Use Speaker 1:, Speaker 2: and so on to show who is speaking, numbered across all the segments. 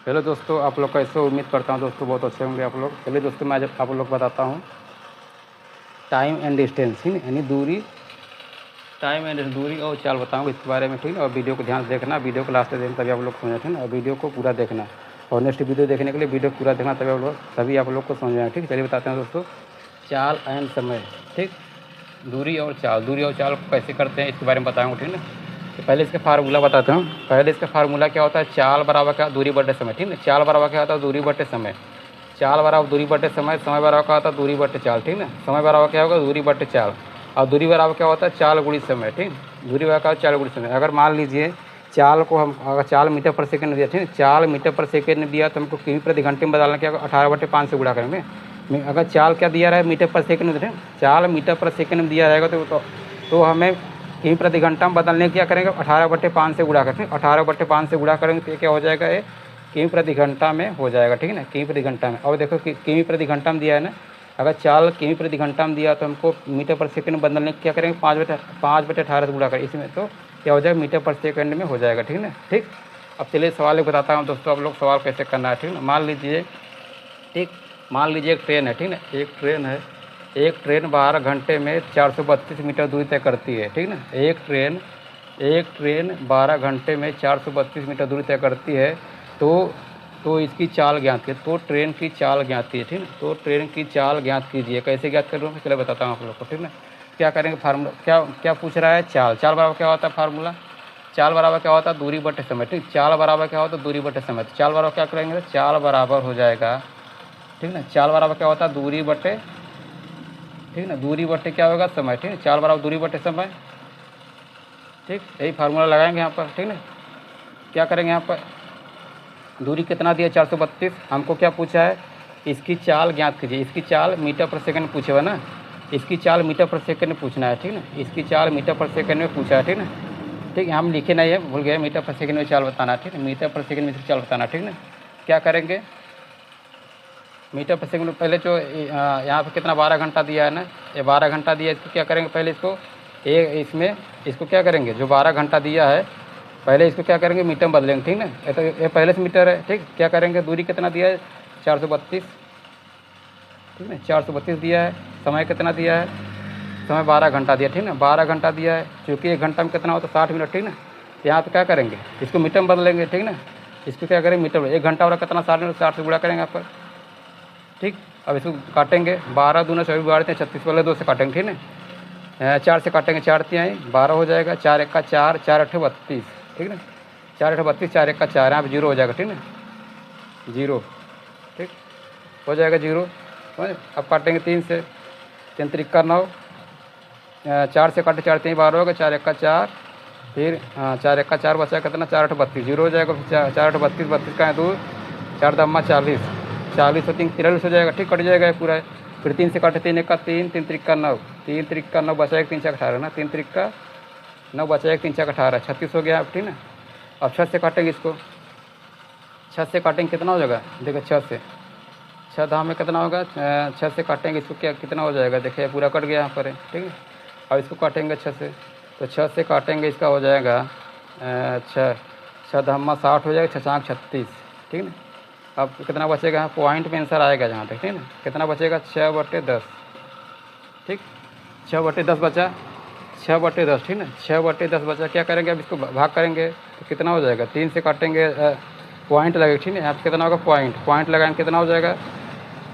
Speaker 1: Hello दोस्तों, आप लोग कैसे हो? उम्मीद करता हूँ दोस्तों बहुत अच्छे होंगे आप लोग। चलिए दोस्तों, मैं आज आप लोग को बताता हूँ टाइम एंड डिस्टेंस, यानी दूरी, टाइम एंड दूरी और चाल बताऊँगा इसके बारे में, ठीक है। और वीडियो को ध्यान से देखना, वीडियो को लास्ट तक देखना, तभी आप लोग समझ आए, और वीडियो को पूरा देखना। और नेक्स्ट वीडियो देखने के लिए वीडियो पूरा देखना, तभी आप लोग को समझ आए, ठीक है। चलिए बताते हैं दोस्तों, चाल एंड समय, ठीक। दूरी और चाल कैसे करते हैं इसके बारे में बताऊँगा, ठीक है। तो पहले इसका फार्मूला बताता हूँ। पहले इसका फार्मूला क्या होता है? चाल बराबर क्या? दूरी बटे समय, ठीक है। चाल बराबर क्या होता है? दूरी बटे समय। चाल बराबर दूरी बटे समय, समय बराबर क्या होता है? दूरी बटे चाल, ठीक है। समय बराबर क्या होगा? दूरी बटे चाल। और दूरी बराबर क्या होता है? चाल गुणी समय, ठीक। दूरी बराबर क्या होता है? चाल गुणी समय। अगर मान लीजिए चाल को हम, अगर चाल मीटर पर सेकंड दिया, ठीक है, चाल मीटर पर सेकंड दिया तो हमको किमी प्रति घंटे में बदलना क्या होगा? 18/5 से गुणा करेंगे। अगर चाल क्या दिया रहा है? मीटर पर सेकंड में, चाल मीटर पर सेकंड में दिया रहेगा तो हमें किमी प्रति घंटा में बदलने क्या करेंगे? 18/5 से गुणा करते हैं। 18/5 से गुणा करेंगे तो क्या हो जाएगा? ये किमी प्रति घंटा में हो जाएगा, ठीक है ना। किमी प्रति घंटा में। और देखो कि किमी प्रति घंटा में दिया है ना, अगर चाल किमी प्रति घंटा में दिया तो हमको मीटर पर सेकंड में बदलने क्या करेंगे? 5/18 से गुणा करें, इसमें तो क्या हो जाएगा? मीटर पर सेकंड में हो जाएगा, ठीक है ना। ठीक। अब चलिए सवाल एक बताता हूँ दोस्तों, आप लोग सवाल कैसे करना है, ठीक है। मान लीजिए, ठीक, मान लीजिए एक ट्रेन है, ठीक है। एक ट्रेन 12 घंटे में 432 मीटर दूरी तय करती है, ठीक ना। एक ट्रेन 12 घंटे में 432 मीटर दूरी तय करती है। तो इसकी चाल ज्ञात कीजिए। तो ट्रेन की चाल ज्ञात कीजिए, ठीक ना। तो ट्रेन की चाल ज्ञात कीजिए। कैसे ज्ञात करूँगा? चलिए बताता हूँ आप लोग को, ठीक ना। क्या करेंगे? फार्मूला क्या क्या पूछ रहा है? चाल बराबर क्या होता है? फार्मूला चाल बराबर क्या होता है? दूरी बटे समय, ठीक। चाल बराबर क्या होता है? दूरी बटे समय। तो चाल बराबर क्या करेंगे? चाल बराबर हो जाएगा, ठीक ना। चाल बराबर क्या होता है? दूरी बटे, ठीक ना, दूरी बटे क्या होगा? समय, ठीक है। चाल बराबर दूरी बटे समय, ठीक। यही फार्मूला लगाएंगे यहाँ पर, ठीक ना। क्या करेंगे यहाँ पर? दूरी कितना दिया? 432। हमको क्या पूछा है? इसकी चाल ज्ञात कीजिए। इसकी चाल मीटर पर सेकंड पूछे हुआ ना, इसकी चाल मीटर पर सेकंड में पूछना है, ठीक ना। इसकी चाल मीटर पर सेकंड में पूछा है, ठीक ना। ठीक है, हम लिखे नहीं है, भूल गए। मीटर पर सेकंड में चाल बताना, ठीक है। मीटर पर सेकंड में इसकी चाल बताना, ठीक ना। क्या करेंगे? मीटर पर सेकंड पहले जो यहाँ पे कितना 12 घंटा दिया है ना, ये 12 घंटा दिया है। इसको क्या करेंगे? पहले इसको इसमें इसको क्या करेंगे? जो 12 घंटा दिया है, पहले इसको क्या करेंगे? मीटर में बदलेंगे, ठीक ना। ये तो ये पहले से मीटर है, ठीक। क्या करेंगे? दूरी कितना दिया है? 432, ठीक है। 432 दिया है। समय कितना दिया है? समय 12 घंटा दिया, ठीक ना। 12 घंटा दिया है, चूँकि 1 घंटा में कितना होता है? 60 मिनट, ठीक ना। यहाँ पर क्या करेंगे? इसको मीटर में बदलेंगे, ठीक ना। इसको क्या करेंगे? मीटर में। 1 घंटा वाला कितना? 60 मिनट, 60 से गुणा करेंगे यहाँ पर, ठीक। अब इसको काटेंगे। 12 दूना 24 बाढ़ते हैं, 36 वाले 2 से काटेंगे, ठीक है। 4 से काटेंगे, 4 तिहाई 12 हो जाएगा। 4 1 का 4, 4 8 32, ठीक ना। 4 8 32, 4 1 का 4, यहाँ पर 0 हो जाएगा, ठीक ना। 0, ठीक हो जाएगा 0। समझ? अब काटेंगे 3 से, 3 3 9, 4 से काटे 4 3 12 होगा। 4 1 का 4, फिर 4 1 का 4 बचा कितना? 4 8 32, 0 हो जाएगा। फिर 4 8 32, 32 का है 2, 4 दम्मा 40, 40 और 3 43 हो जाएगा, ठीक। कट जाएगा ये पूरा। फिर 3 से काटे 3 1 का 3, 3 3 का 9, 3 3 का 9 बचा 1 3 4 18 ना, 3 3 का 9 बचा 1 3 4 18, 36 हो गया, ठीक ना। अब 6 से काटेंगे इसको। 6 से काटेंगे कितना हो जाएगा? देखो 6 से, 6 दाम में कितना होगा? 6 से काटेंगे इसको, क्या कितना हो जाएगा? देखिए पूरा कट गया यहाँ पर है, ठीक है। अब इसको काटेंगे 6 से, तो 6 से काटेंगे इसका हो जाएगा 6, 6 धम्मा 60 हो जाएगा, 6 6 36, ठीक ना। अब कितना बचेगा? यहाँ पॉइंट में आंसर आएगा जहाँ तक, ठीक है ना। कितना बचेगा? 6/10, ठीक। 6/10 बचा, 6/10, ठीक ना। 6/10 बचा। क्या करेंगे? अब इसको भाग करेंगे तो कितना हो जाएगा? 3 से काटेंगे, पॉइंट लगेगा, ठीक है। यहाँ पर कितना होगा? पॉइंट लगाएंगे, कितना हो जाएगा?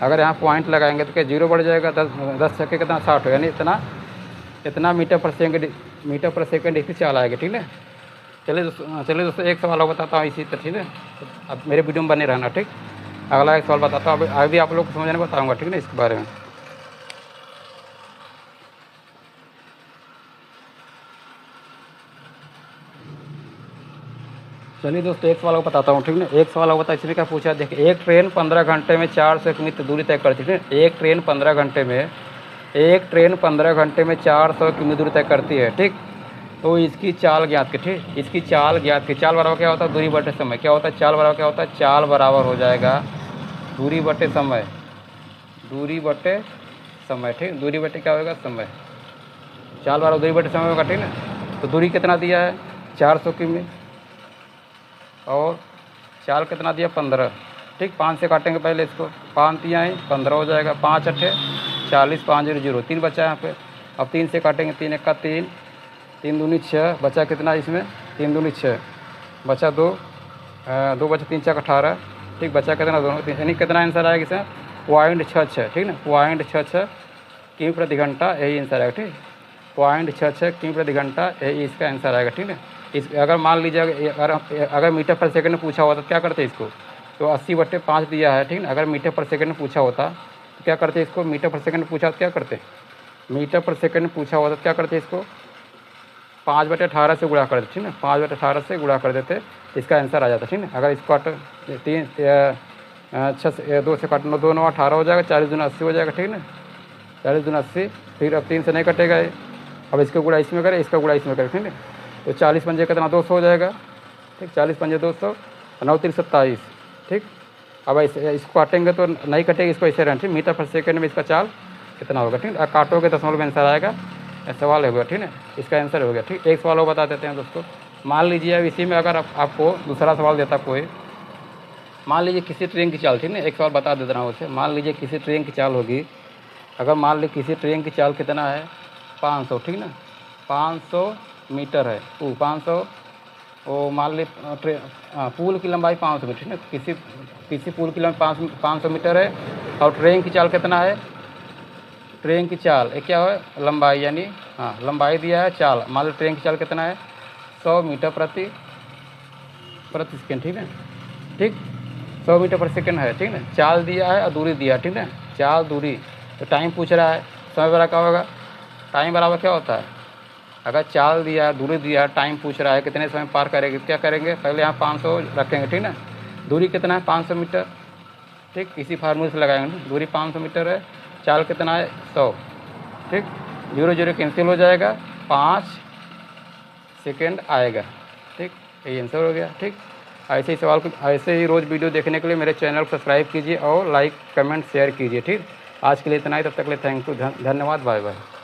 Speaker 1: अगर यहाँ पॉइंट लगाएंगे तो क्या 0 बढ़ जाएगा? 10 छक्के कितना? 60 हो, यानी इतना मीटर पर सेकंड इसकी चाल आएगी, ठीक है। चलिए दोस्तों एक सवाल और बताता हूँ इसी तरह, ठीक है। अब मेरे वीडियो में बने रहना, ठीक। अगला एक सवाल बताता हूँ, अभी आप लोग को समझने बताऊँगा, ठीक है ना, इसके बारे में। चलिए दोस्तों एक सवाल और बताता हूँ, ठीक है ना। एक सवाल और बता, इसमें क्या पूछा? देखिए, एक ट्रेन 15 घंटे में 400 किलोमीटर दूरी तय करती है। एक ट्रेन 15 घंटे में 400 किलोमीटर दूरी तय करती है, ठीक। तो इसकी चाल ज्ञात की, ठीक। इसकी चाल ज्ञात की। चाल बराबर क्या होता है? दूरी बटे समय। क्या होता है? चाल बराबर क्या होता है? चाल बराबर हो जाएगा दूरी बटे समय, दूरी बटे समय, ठीक। दूरी बटे क्या होगा? समय। चाल बराबर दूरी बटे समय होगा, ठीक ना। तो दूरी कितना दिया है? 400 किमी और चाल कितना दिया 15, ठीक। 5 से काटेंगे पहले इसको, 5 दिया है 15 हो जाएगा, 5 अट्ठे 40, 5 0 0, 3 बचा यहाँ पे। अब 3 से काटेंगे, 3 1 का 3, 3 दूनी 6, बचा कितना इसमें 3 दूनी 6, बचा 2, 2 बचा 3 4 18, ठीक। बचा कितना दोनों, यानी कितना आंसर आएगा इसमें 0.66, ठीक ना, 0.66 किमी प्रति घंटा, यही आंसर आएगा, ठीक। 0.66 किमी प्रति घंटा, यही इसका आंसर आएगा, ठीक है। इस अगर मान लीजिए अगर मीटर पर सेकंड में पूछा होता तो क्या करते इसको, तो 80/5 दिया है, ठीक ना। अगर मीटर पर सेकंड में पूछा होता तो क्या करते इसको, मीटर पर सेकंड में पूछा तो क्या करते, मीटर पर सेकंड में पूछा होता तो क्या करते इसको 5/18 से गुणा कर देते, ठीक ना, 5/18 से गुणा कर देते, इसका आंसर आ जाता, ठीक ना। अगर इसको 2 से काटना, 2 9 18 हो जाएगा, 40 दूना 80 हो जाएगा, ठीक ना, 40 दूना 80। फिर अब 3 से नहीं कटेगा ये, अब इसका गुणा इसमें करें, इसका गुणा इसमें करें, ठीक है। तो 40 पंजे कितना 200 हो जाएगा, ठीक। 40 पंजे 200, 9 3 27, ठीक। अब इसको काटेंगे तो नहीं कटेगा, इसको ऐसे रहना, ठीक। मीटर पर सेकंड में इसका चाल कितना होगा, ठीक। काटोगे दशमलव में आंसर आएगा, सवाल होगा, ठीक है। इसका आंसर हो गया, ठीक। एक सवाल और बता देते हैं दोस्तों। मान लीजिए अब इसी में अगर आपको दूसरा सवाल देता कोई, मान लीजिए किसी ट्रेन की चाल, ठीक है। एक सवाल बता देता रहा हूँ उसे। मान लीजिए किसी ट्रेन की चाल होगी, अगर मान लीजिए किसी ट्रेन की चाल कितना है 500, ठीक ना, 500 मीटर है, 500, वो मान ली पुल की लंबाई 500 मीटर, ठीक है। किसी पुल की लंबाई 500 मीटर है, और ट्रेन की चाल कितना है, ट्रेन की चाल ये क्या है लंबाई, यानी लंबाई दिया है, चाल मान लो ट्रेन की चाल कितना है 100 मीटर प्रति सेकेंड, ठीक है, ठीक। 100 मीटर प्रति सेकेंड है, ठीक है। चाल दिया है और दूरी दिया है, ठीक है, चाल दूरी। तो टाइम पूछ रहा है, समय बराबर क्या होगा, टाइम बराबर क्या होता है, अगर चाल दिया है, दूरी दिया है, टाइम पूछ रहा है कितने समय पार करेंगे, क्या करेंगे, पहले यहाँ 500 रखेंगे, ठीक ना। दूरी कितना है 500 मीटर, ठीक। इसी फार्मूले से लगाएंगे, दूरी 500 मीटर है, चाल कितना है 100, ठीक। 0 0 कैंसिल हो जाएगा, 5 सेकेंड आएगा, ठीक। ये आंसर हो गया, ठीक। ऐसे ही सवाल को, ऐसे ही रोज़ वीडियो देखने के लिए मेरे चैनल को सब्सक्राइब कीजिए और लाइक कमेंट शेयर कीजिए, ठीक। आज के लिए इतना ही, तब तक के लिए थैंक यू, धन्यवाद, बाय बाय।